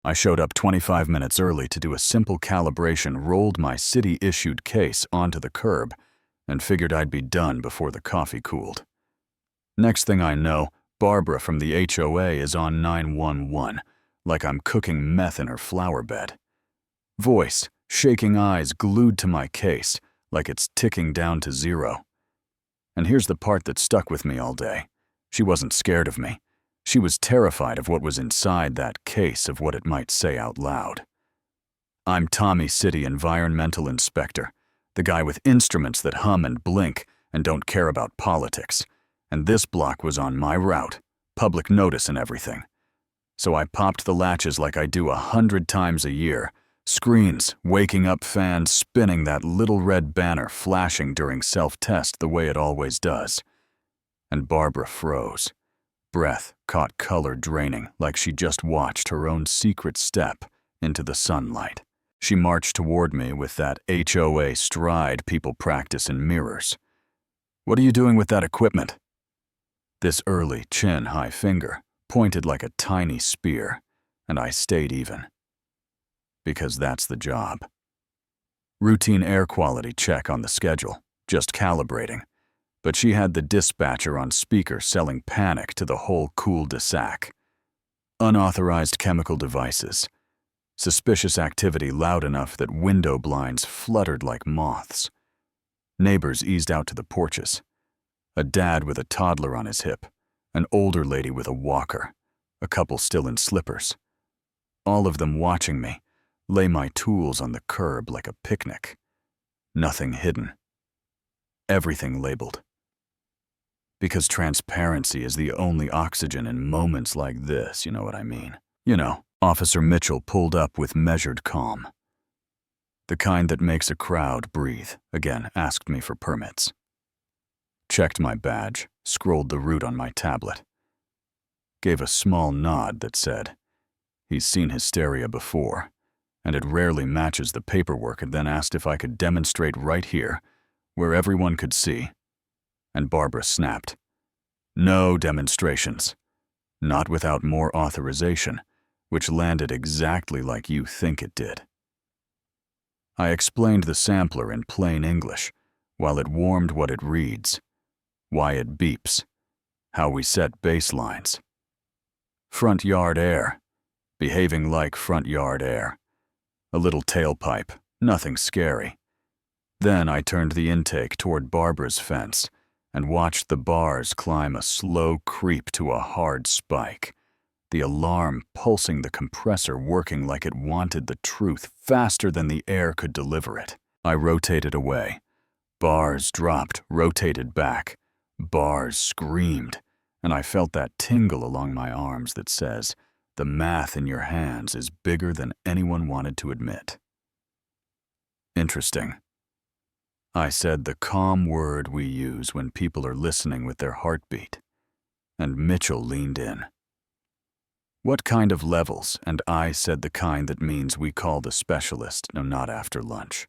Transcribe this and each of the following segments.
I showed up 25 minutes early to do a simple calibration, rolled my city-issued case onto the curb, and figured I'd be done before the coffee cooled. Next thing I know, Barbara from the HOA is on 911, like I'm cooking meth in her flower bed. Voice, shaking eyes glued to my case, like it's ticking down to 0. And here's the part that stuck with me all day. She wasn't scared of me. She was terrified of what was inside that case, of what it might say out loud. I'm Tommy City Environmental Inspector, the guy with instruments that hum and blink and don't care about politics. And this block was on my route, public notice and everything. So I popped the latches like I do 100 times a year, screens, waking up fans, spinning that little red banner flashing during self-test the way it always does. And Barbara froze. Breath caught color draining, like she just watched her own secret step into the sunlight. She marched toward me with that HOA stride people practice in mirrors. "What are you doing with that equipment?" This early chin-high finger pointed like a tiny spear, and I stayed even. Because that's the job. Routine air quality check on the schedule, just calibrating. But she had the dispatcher on speaker selling panic to the whole cul-de-sac. Unauthorized chemical devices. Suspicious activity loud enough that window blinds fluttered like moths. Neighbors eased out to the porches. A dad with a toddler on his hip, an older lady with a walker, a couple still in slippers. All of them watching me, lay my tools on the curb like a picnic. Nothing hidden. Everything labeled. Because transparency is the only oxygen in moments like this, you know what I mean? Officer Mitchell pulled up with measured calm. The kind that makes a crowd breathe, again asked me for permits. Checked my badge, scrolled the route on my tablet. Gave a small nod that said, he's seen hysteria before, and it rarely matches the paperwork, and then asked if I could demonstrate right here, where everyone could see. And Barbara snapped. No demonstrations. Not without more authorization, which landed exactly like you think it did. I explained the sampler in plain English, while it warmed what it reads, why it beeps, how we set baselines. Front yard air, behaving like front yard air. A little tailpipe, nothing scary. Then I turned the intake toward Barbara's fence and watched the bars climb a slow creep to a hard spike, the alarm pulsing the compressor working like it wanted the truth faster than the air could deliver it. I rotated away. Bars dropped, rotated back. Bars screamed, and I felt that tingle along my arms that says, the math in your hands is bigger than anyone wanted to admit. Interesting. I said the calm word we use when people are listening with their heartbeat, and Mitchell leaned in. What kind of levels? And I said the kind that means we call the specialist, no, not after lunch.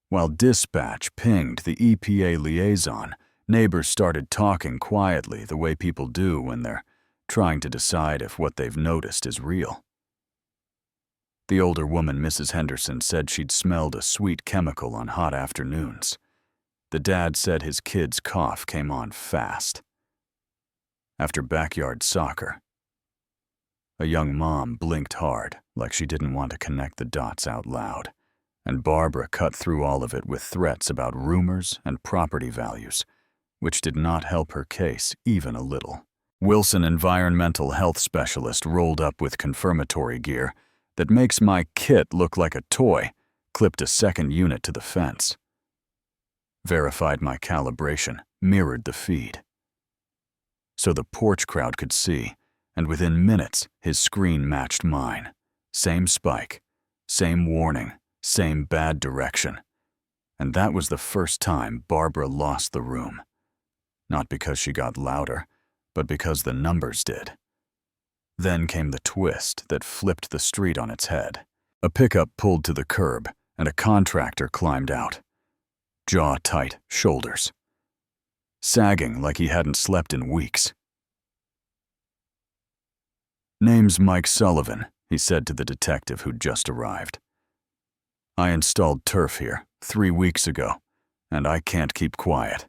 While dispatch pinged the EPA liaison, neighbors started talking quietly the way people do when they're trying to decide if what they've noticed is real. The older woman, Mrs. Henderson, said she'd smelled a sweet chemical on hot afternoons. The dad said his kid's cough came on fast. After backyard soccer. A young mom blinked hard, like she didn't want to connect the dots out loud, and Barbara cut through all of it with threats about rumors and property values, which did not help her case even a little. Wilson Environmental Health Specialist rolled up with confirmatory gear that makes my kit look like a toy, clipped a second unit to the fence. Verified my calibration, mirrored the feed. So the porch crowd could see, and within minutes, his screen matched mine. Same spike, same warning, same bad direction. And that was the first time Barbara lost the room. Not because she got louder, but because the numbers did. Then came the twist that flipped the street on its head. A pickup pulled to the curb, and a contractor climbed out. Jaw tight, shoulders sagging like he hadn't slept in weeks. "Name's Mike Sullivan," he said to the detective who'd just arrived. "I installed turf here 3 weeks ago, and I can't keep quiet."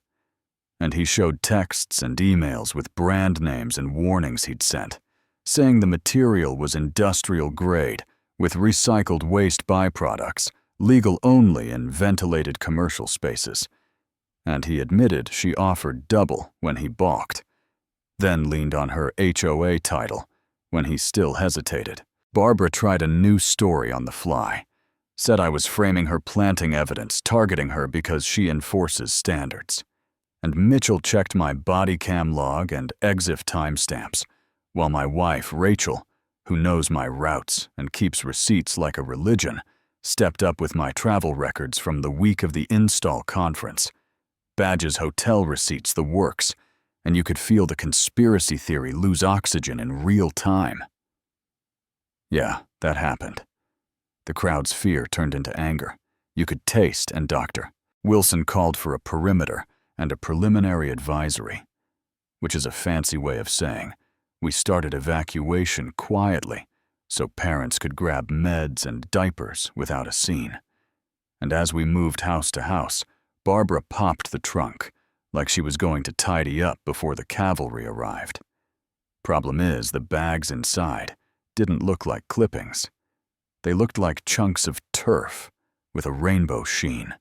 And he showed texts and emails with brand names and warnings he'd sent, saying the material was industrial grade with recycled waste byproducts, legal only in ventilated commercial spaces. And he admitted she offered double when he balked, then leaned on her HOA title when he still hesitated. Barbara tried a new story on the fly, said I was framing her planting evidence, targeting her because she enforces standards. And Mitchell checked my body cam log and EXIF timestamps, while my wife, Rachel, who knows my routes and keeps receipts like a religion, stepped up with my travel records from the week of the install conference. Badge's hotel receipts, the works, and you could feel the conspiracy theory lose oxygen in real time. Yeah, that happened. The crowd's fear turned into anger. You could taste, and Dr. Wilson called for a perimeter and a preliminary advisory, which is a fancy way of saying we started evacuation quietly so parents could grab meds and diapers without a scene. And as we moved house to house, Barbara popped the trunk like she was going to tidy up before the cavalry arrived. Problem is, the bags inside didn't look like clippings. They looked like chunks of turf with a rainbow sheen.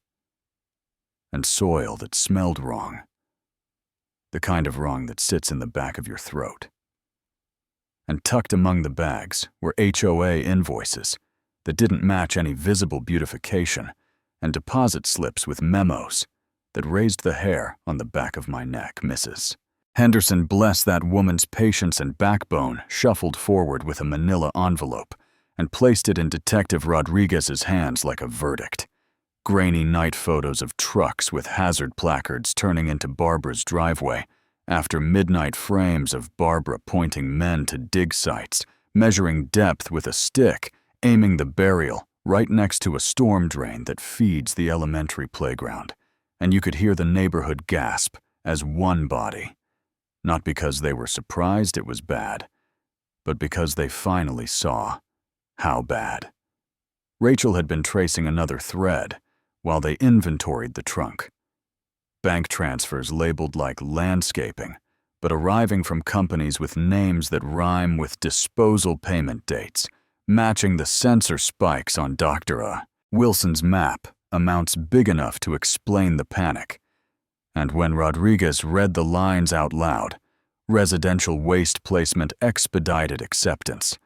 And soil that smelled wrong. The kind of wrong that sits in the back of your throat. And tucked among the bags were HOA invoices that didn't match any visible beautification, and deposit slips with memos that raised the hair on the back of my neck, Mrs. Henderson, bless that woman's patience and backbone, shuffled forward with a manila envelope and placed it in Detective Rodriguez's hands like a verdict. Grainy night photos of trucks with hazard placards turning into Barbara's driveway, after midnight frames of Barbara pointing men to dig sites, measuring depth with a stick, aiming the burial right next to a storm drain that feeds the elementary playground. And you could hear the neighborhood gasp as one body. Not because they were surprised it was bad, but because they finally saw how bad. Rachel had been tracing another thread while they inventoried the trunk. Bank transfers labeled like landscaping, but arriving from companies with names that rhyme with disposal payment dates, matching the sensor spikes on Dr. Wilson's map, amounts big enough to explain the panic. And when Rodriguez read the lines out loud, residential waste placement expedited acceptance.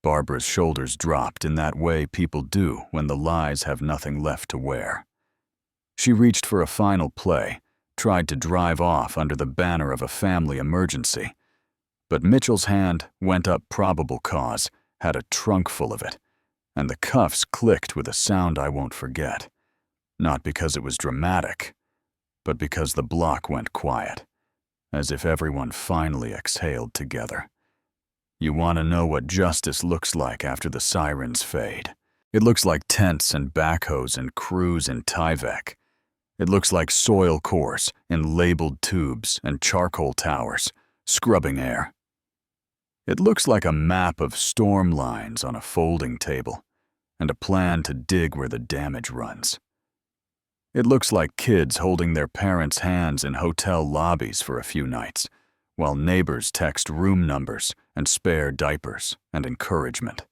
Barbara's shoulders dropped in that way people do when the lies have nothing left to wear. She reached for a final play, tried to drive off under the banner of a family emergency. But Mitchell's hand went up probable cause, had a trunk full of it, and the cuffs clicked with a sound I won't forget. Not because it was dramatic, but because the block went quiet, as if everyone finally exhaled together. You want to know what justice looks like after the sirens fade. It looks like tents and backhoes and crews in Tyvek. It looks like soil cores in labeled tubes and charcoal towers, scrubbing air. It looks like a map of storm lines on a folding table and a plan to dig where the damage runs. It looks like kids holding their parents' hands in hotel lobbies for a few nights, while neighbors text room numbers and spare diapers and encouragement.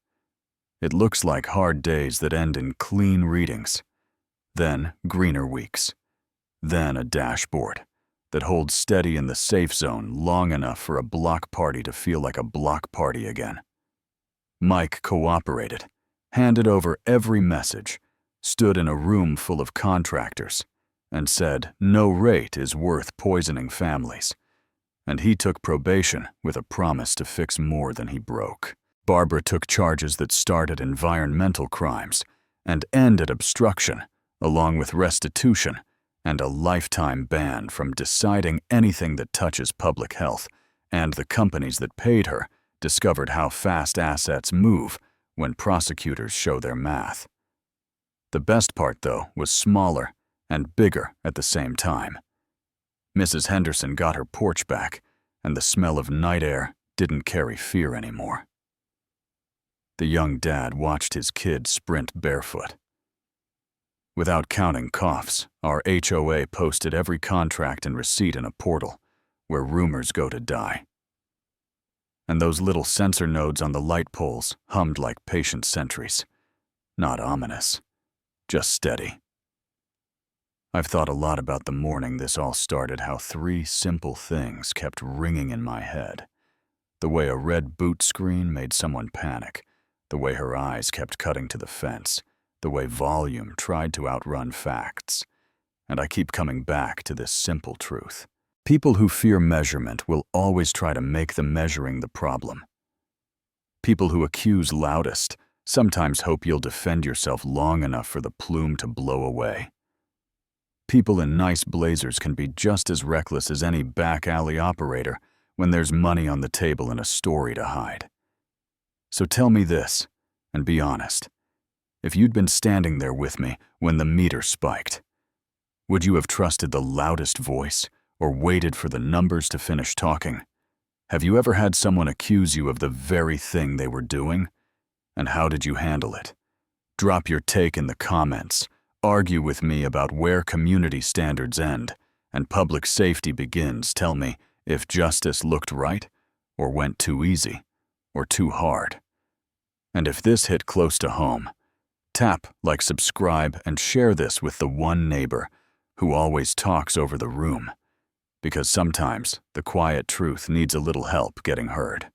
It looks like hard days that end in clean readings, then greener weeks, then a dashboard that holds steady in the safe zone long enough for a block party to feel like a block party again. Mike cooperated, handed over every message, stood in a room full of contractors, and said no rate is worth poisoning families. And he took probation with a promise to fix more than he broke. Barbara took charges that started environmental crimes and ended obstruction, along with restitution and a lifetime ban from deciding anything that touches public health, and the companies that paid her discovered how fast assets move when prosecutors show their math. The best part, though, was smaller and bigger at the same time. Mrs. Henderson got her porch back, and the smell of night air didn't carry fear anymore. The young dad watched his kid sprint barefoot. Without counting coughs, our HOA posted every contract and receipt in a portal where rumors go to die. And those little sensor nodes on the light poles hummed like patient sentries. Not ominous, just steady. I've thought a lot about the morning this all started, how three simple things kept ringing in my head. The way a red boot screen made someone panic, the way her eyes kept cutting to the fence, the way volume tried to outrun facts. And I keep coming back to this simple truth. People who fear measurement will always try to make the measuring the problem. People who accuse loudest sometimes hope you'll defend yourself long enough for the plume to blow away. People in nice blazers can be just as reckless as any back alley operator when there's money on the table and a story to hide. So tell me this, and be honest. If you'd been standing there with me when the meter spiked, would you have trusted the loudest voice or waited for the numbers to finish talking? Have you ever had someone accuse you of the very thing they were doing? And how did you handle it? Drop your take in the comments. Argue with me about where community standards end and public safety begins. Tell me if justice looked right or went too easy or too hard. And if this hit close to home, tap like, subscribe, and share this with the one neighbor who always talks over the room, because sometimes the quiet truth needs a little help getting heard.